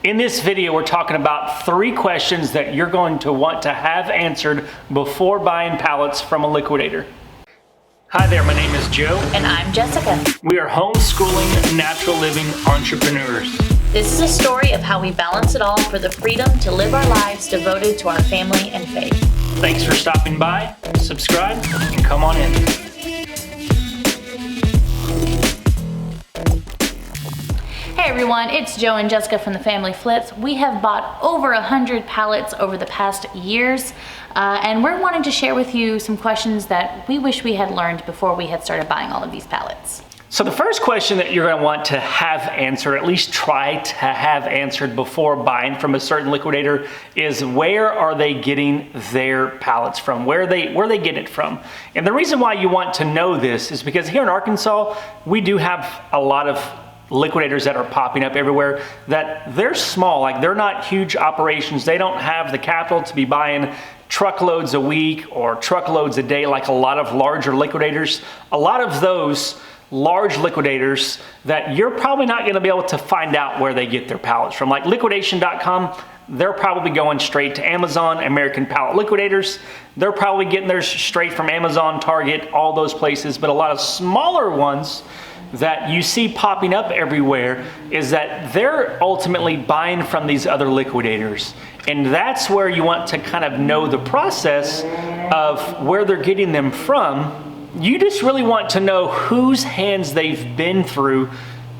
In this video, we're talking about 3 questions that you're going to want to have answered before buying pallets from a liquidator. Hi there, my name is Joe. And I'm Jessica. We are homeschooling, natural living entrepreneurs. This is a story of how we balance it all for the freedom to live our lives devoted to our family and faith. Thanks for stopping by, subscribe, and come on in. Hey everyone, it's Joe and Jessica from the Family Flips. We have bought over 100 pallets over the past years, and we're wanting to share with you some questions that we wish we had learned before we had started buying all of these pallets. So the first question that you're going to want to have answered, at least try to have answered before buying from a certain liquidator, is where are they getting their pallets from? Where are they getting it from? And the reason why you want to know this is because here in Arkansas, we do have a lot of liquidators that are popping up everywhere that they're small, like they're not huge operations. They don't have the capital to be buying truckloads a week or truckloads a day like a lot of larger liquidators. A lot of those large liquidators that you're probably not going to be able to find out where they get their pallets from. Like liquidation.com, they're probably going straight to Amazon. American Pallet Liquidators, they're probably getting theirs straight from Amazon, Target, all those places. But a lot of smaller ones that you see popping up everywhere is that they're ultimately buying from these other liquidators. And that's where you want to kind of know the process of where they're getting them from. You just really want to know whose hands they've been through.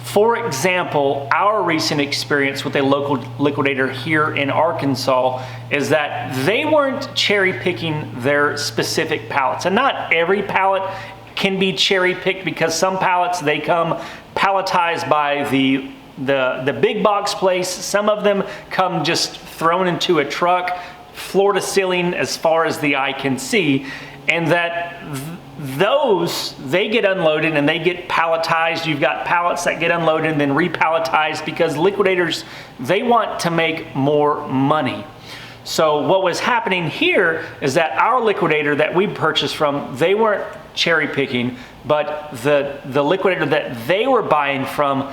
For example, our recent experience with a local liquidator here in Arkansas is that they weren't cherry picking their specific pallets. And not every pallet can be cherry picked, because some pallets, they come palletized by the big box place. Some of them come just thrown into a truck, floor to ceiling as far as the eye can see. And that those, they get unloaded and they get palletized. You've got pallets that get unloaded and then repalletized, because liquidators, they want to make more money. So what was happening here is that our liquidator that we purchased from, they weren't cherry picking, but the liquidator that they were buying from,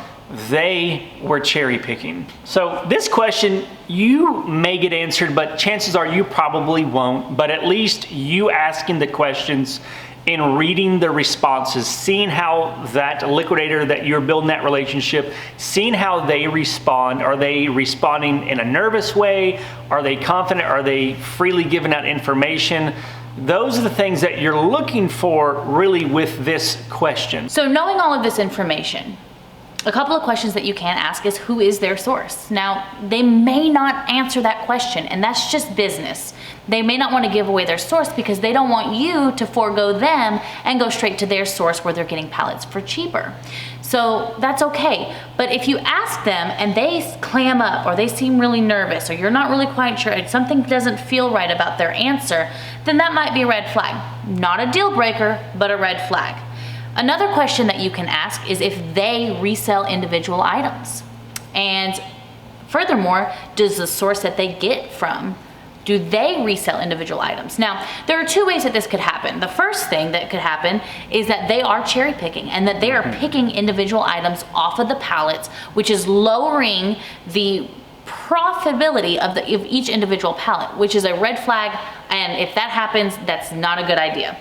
they were cherry picking. So this question, you may get answered, but chances are you probably won't. But at least you asking the questions and reading the responses, seeing how that liquidator that you're building that relationship, seeing how they respond. Are they responding in a nervous way? Are they confident? Are they freely giving out information? Those are the things that you're looking for really with this question. So knowing all of this information, a couple of questions that you can ask is, who is their source? Now, they may not answer that question, and that's just business. They may not want to give away their source because they don't want you to forego them and go straight to their source where they're getting pallets for cheaper. So that's okay. But if you ask them and they clam up, or they seem really nervous, or you're not really quite sure, something doesn't feel right about their answer, then that might be a red flag. Not a deal breaker, but a red flag. Another question that you can ask is if they resell individual items. And furthermore, does the source that they get from, do they resell individual items? Now, there are 2 ways that this could happen. The first thing that could happen is that they are cherry picking, and that they are picking individual items off of the pallets, which is lowering the profitability of each individual pallet, which is a red flag. And if that happens, that's not a good idea.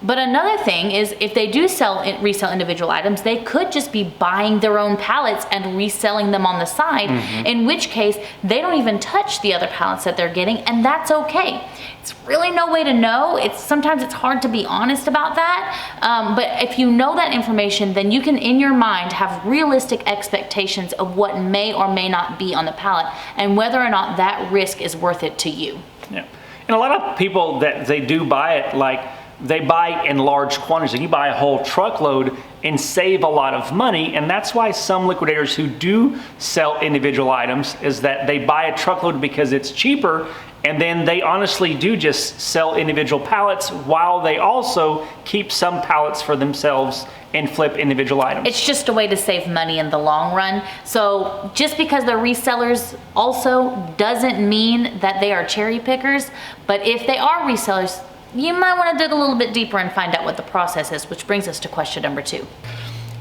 But another thing is, if they do resell individual items, they could just be buying their own pallets and reselling them on the side, in which case they don't even touch the other pallets that they're getting, and that's okay. It's really no way to know. Sometimes it's hard to be honest about that, but if you know that information, then you can, in your mind, have realistic expectations of what may or may not be on the pallet, and whether or not that risk is worth it to you. Yeah, and a lot of people that they do buy it, like, they buy in large quantities. You buy a whole truckload and save a lot of money, and that's why some liquidators who do sell individual items is that they buy a truckload because it's cheaper, and then they honestly do just sell individual pallets while they also keep some pallets for themselves and flip individual items. It's just a way to save money in the long run. So just because they're resellers also doesn't mean that they are cherry pickers, but if they are resellers, you might want to dig a little bit deeper and find out what the process is, which brings us to question number 2.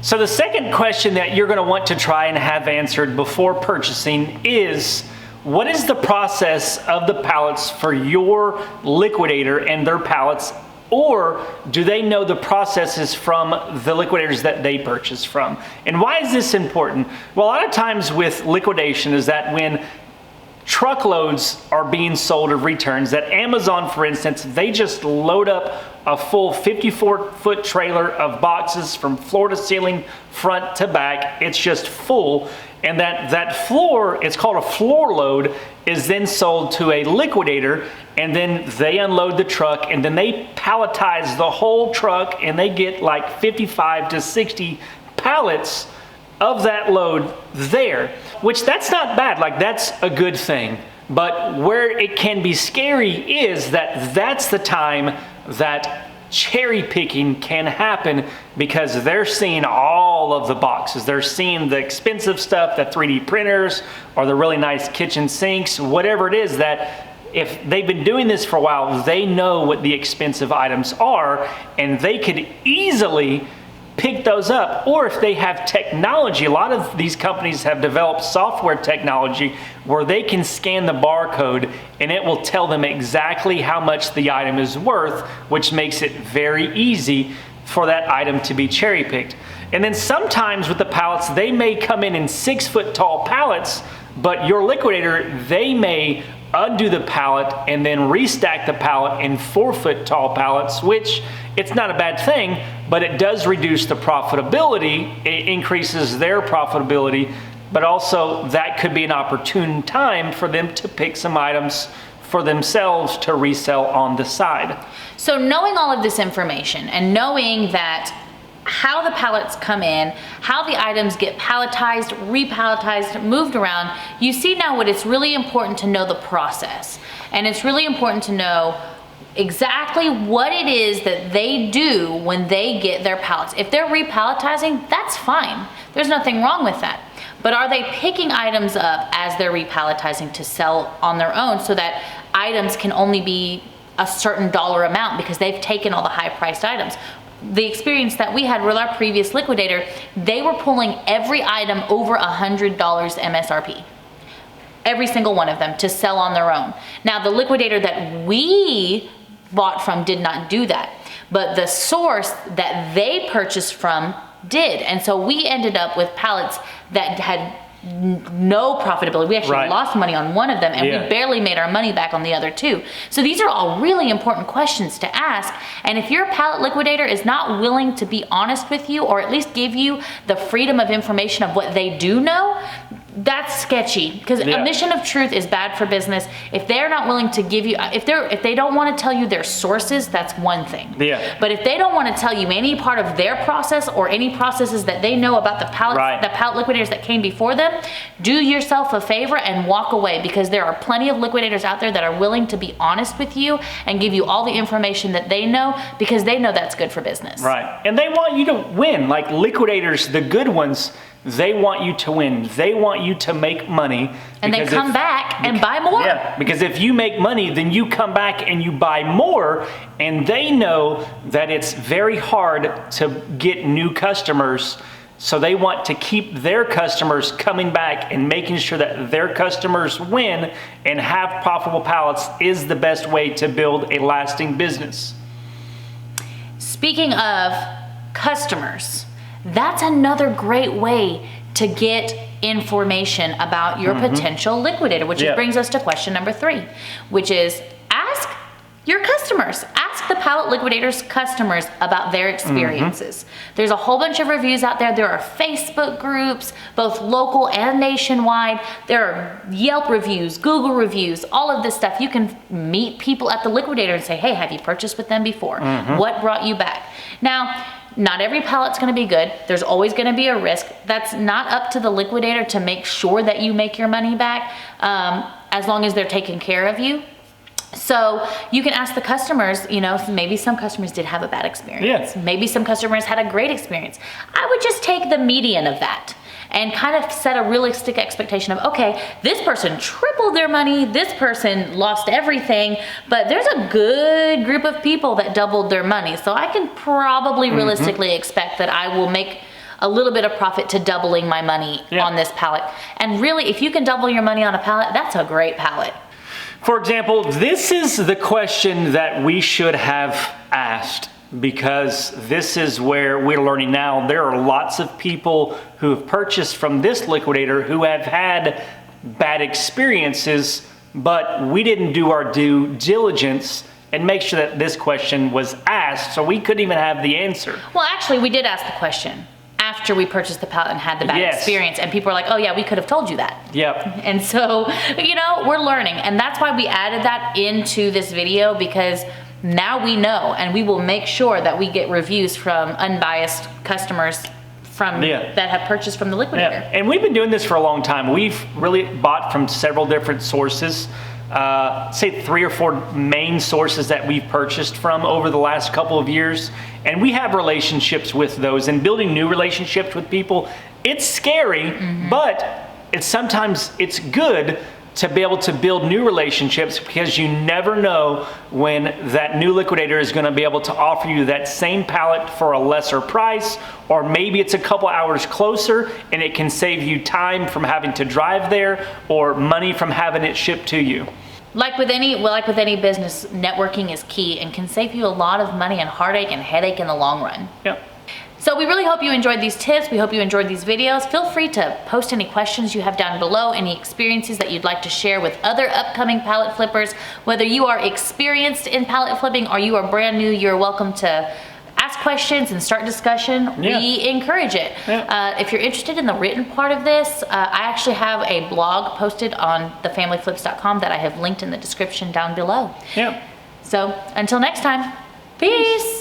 So the second question that you're going to want to try and have answered before purchasing is, what is the process of the pallets for your liquidator and their pallets? Or do they know the processes from the liquidators that they purchase from? And why is this important? Well, a lot of times with liquidation is that when truckloads are being sold of returns, that Amazon, for instance, they just load up a full 54-foot trailer of boxes from floor to ceiling, front to back. It's just full. And that floor, it's called a floor load, is then sold to a liquidator, and then they unload the truck, and then they palletize the whole truck, and they get like 55 to 60 pallets of that load there, which that's not bad. Like, that's a good thing. But where it can be scary is that that's the time that cherry picking can happen, because they're seeing all of the boxes. They're seeing the expensive stuff, the 3D printers, or the really nice kitchen sinks, whatever it is, that if they've been doing this for a while, they know what the expensive items are, and they could easily pick those up. Or if they have technology, a lot of these companies have developed software technology where they can scan the barcode and it will tell them exactly how much the item is worth, which makes it very easy for that item to be cherry picked. And then sometimes with the pallets, they may come in 6-foot tall pallets, but your liquidator, they may undo the pallet and then restack the pallet in 4-foot tall pallets, which it's not a bad thing, but it does reduce the profitability. It increases their profitability, but also that could be an opportune time for them to pick some items for themselves to resell on the side. So knowing all of this information and knowing that how the pallets come in, how the items get palletized, repalletized, moved around, you see now what it's really important to know the process. And it's really important to know exactly what it is that they do when they get their pallets. If they're repalletizing, that's fine. There's nothing wrong with that. But are they picking items up as they're repalletizing to sell on their own, so that items can only be a certain dollar amount because they've taken all the high priced items? The experience that we had with our previous liquidator, they were pulling every item over $100 MSRP. Every single one of them to sell on their own. Now, the liquidator that we bought from did not do that, but the source that they purchased from did. And so we ended up with pallets that had no profitability. We actually lost money on one of them, and we barely made our money back on the other two. So these are all really important questions to ask. And if your pallet liquidator is not willing to be honest with you, or at least give you the freedom of information of what they do know, that's sketchy, because omission of truth is bad for business. If they're not willing to give you, if they don't want to tell you their sources, that's one thing. But if they don't want to tell you any part of their process or any processes that they know about the pallet, the pallet liquidators that came before them, do yourself a favor and walk away, because there are plenty of liquidators out there that are willing to be honest with you and give you all the information that they know, because they know that's good for business. And they want you to win. Like liquidators, the good ones, they want you to win. They want you to make money. And they come back and buy more. Because if you make money, then you come back and you buy more. And they know that it's very hard to get new customers. So they want to keep their customers coming back, and making sure that their customers win and have profitable pallets is the best way to build a lasting business. Speaking of customers, that's another great way to get information about your potential liquidator, which brings us to question number 3, which is ask your customers. Ask the pallet liquidators' customers about their experiences. There's a whole bunch of reviews out there. There are Facebook groups, both local and nationwide. There are Yelp reviews, Google reviews, all of this stuff. You can meet people at the liquidator and say, hey, have you purchased with them before? What brought you back? Now, not every pallet's going to be good. There's always going to be a risk. That's not up to the liquidator to make sure that you make your money back, as long as they're taking care of you. So you can ask the customers, you know, maybe some customers did have a bad experience. Maybe some customers had a great experience. I would just take the median of that and kind of set a realistic expectation of, okay, this person tripled their money, this person lost everything, but there's a good group of people that doubled their money. So I can probably realistically expect that I will make a little bit of profit to doubling my money on this pallet. And really, if you can double your money on a pallet, that's a great pallet. For example, this is the question that we should have asked, because this is where we're learning now. There are lots of people who have purchased from this liquidator who have had bad experiences, but we didn't do our due diligence and make sure that this question was asked, so we couldn't even have the answer. Well, actually, we did ask the question after we purchased the pallet and had the bad experience, and people were like, oh yeah, we could have told you that. Yep. And so, you know, we're learning, and that's why we added that into this video, because now we know, and we will make sure that we get reviews from unbiased customers from that have purchased from the liquidator. Yeah. And we've been doing this for a long time. We've really bought from several different sources. Say 3 or 4 main sources that we've purchased from over the last couple of years, and we have relationships with those. And building new relationships with people, it's scary, but sometimes it's good to be able to build new relationships, because you never know when that new liquidator is going to be able to offer you that same pallet for a lesser price, or maybe it's a couple hours closer and it can save you time from having to drive there or money from having it shipped to you. Like with any business, networking is key and can save you a lot of money and heartache and headache in the long run. Yep. So we really hope you enjoyed these tips. We hope you enjoyed these videos. Feel free to post any questions you have down below, any experiences that you'd like to share with other upcoming pallet flippers. Whether you are experienced in pallet flipping or you are brand new, you're welcome to ask questions and start discussion. We encourage it. If you're interested in the written part of this, I actually have a blog posted on thefamilyflips.com that I have linked in the description down below. Yeah. So until next time, peace.